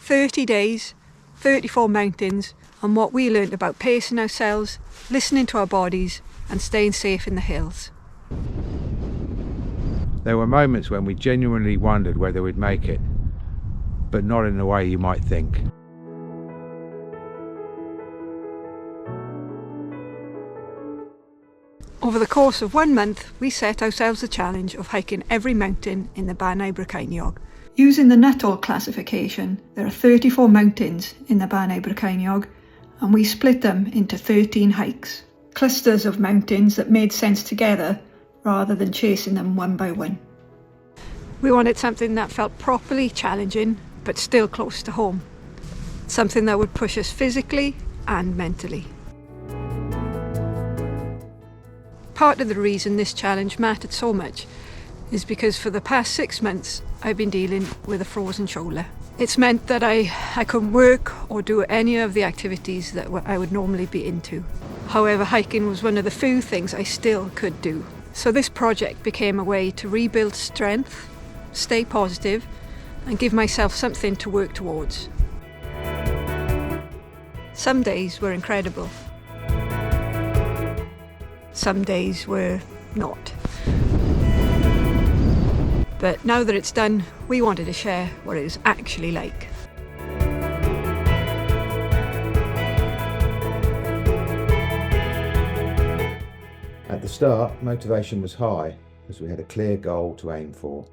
30 days, 34 mountains, and what we learnt about pacing ourselves, listening to our bodies, and staying safe in the hills. There were moments when we genuinely wondered whether we'd make it, but not in the way you might think. Over the course of 1 month, we set ourselves the challenge of hiking every mountain in the Bannau Brycheiniog. Using the Nuttall classification, there are 34 mountains in the Bannau Brycheiniog, and we split them into 13 hikes. Clusters of mountains that made sense together rather than chasing them one by one. We wanted something that felt properly challenging but still close to home. Something that would push us physically and mentally. Part of the reason this challenge mattered so much is because for the past 6 months I've been dealing with a frozen shoulder. It's meant that I couldn't work or do any of the activities that I would normally be into. However, hiking was one of the few things I still could do. So this project became a way to rebuild strength, stay positive, and give myself something to work towards. Some days were incredible. Some days were not. But now that it's done, we wanted to share what it was actually like. At the start, motivation was high as we had a clear goal to aim for.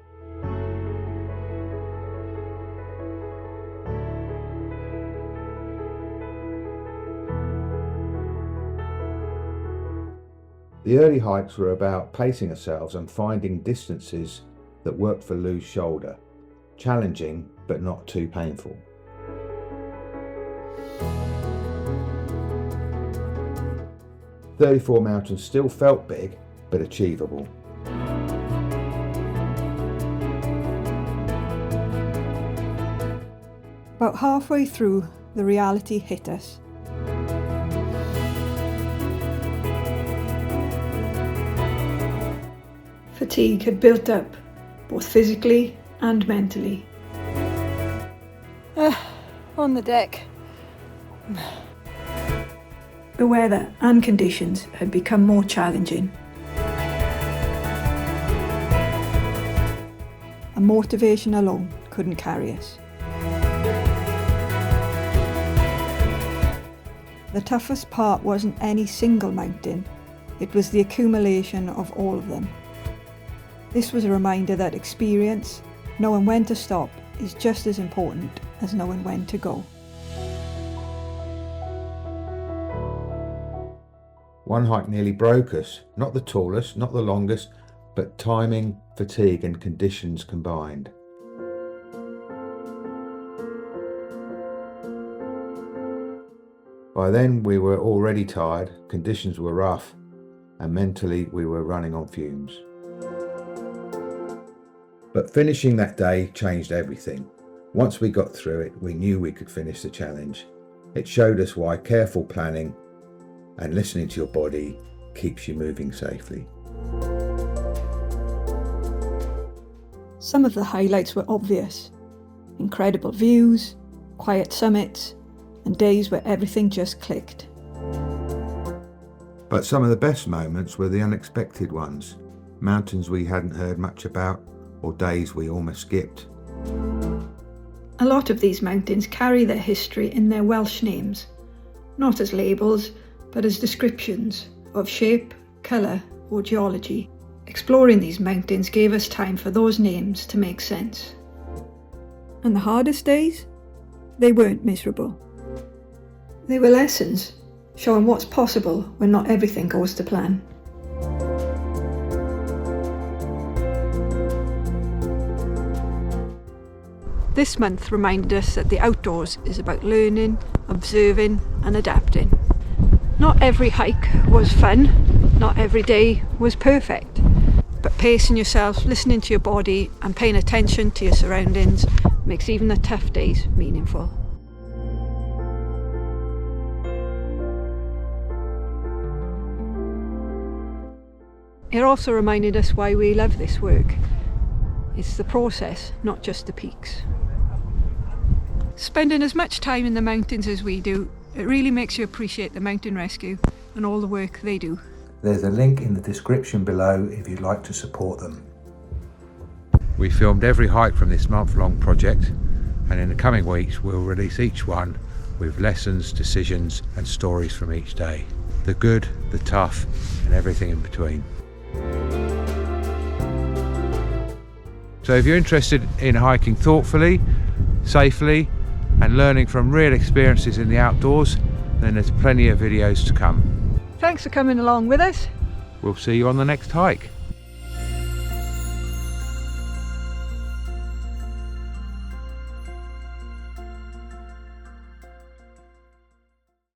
The early hikes were about pacing ourselves and finding distances that worked for loose shoulder, challenging but not too painful. "34 mountains still felt big but achievable. About halfway through, the reality hit us. Fatigue had built up, both physically and mentally. On the deck. The weather and conditions had become more challenging. And motivation alone couldn't carry us. The toughest part wasn't any single mountain, it was the accumulation of all of them. This was a reminder that experience, knowing when to stop, is just as important as knowing when to go. One hike nearly broke us, not the tallest, not the longest, but timing, fatigue and conditions combined. By then we were already tired, conditions were rough, and mentally we were running on fumes. But finishing that day changed everything. Once we got through it, we knew we could finish the challenge. It showed us why careful planning and listening to your body keeps you moving safely. Some of the highlights were obvious. Incredible views, quiet summits, and days where everything just clicked. But some of the best moments were the unexpected ones. Mountains we hadn't heard much about, or days we almost skipped. A lot of these mountains carry their history in their Welsh names, not as labels, but as descriptions of shape, colour, or geology. Exploring these mountains gave us time for those names to make sense. And the hardest days? They weren't miserable. They were lessons, showing what's possible when not everything goes to plan. This month reminded us that the outdoors is about learning, observing and adapting. Not every hike was fun, not every day was perfect, but pacing yourself, listening to your body and paying attention to your surroundings makes even the tough days meaningful. It also reminded us why we love this work. It's the process, not just the peaks. Spending as much time in the mountains as we do, it really makes you appreciate the mountain rescue and all the work they do. There's a link in the description below if you'd like to support them. We filmed every hike from this month-long project, and in the coming weeks we'll release each one with lessons, decisions and stories from each day. The good, the tough and everything in between. So if you're interested in hiking thoughtfully, safely and learning from real experiences in the outdoors, then there's plenty of videos to come. Thanks for coming along with us. We'll see you on the next hike.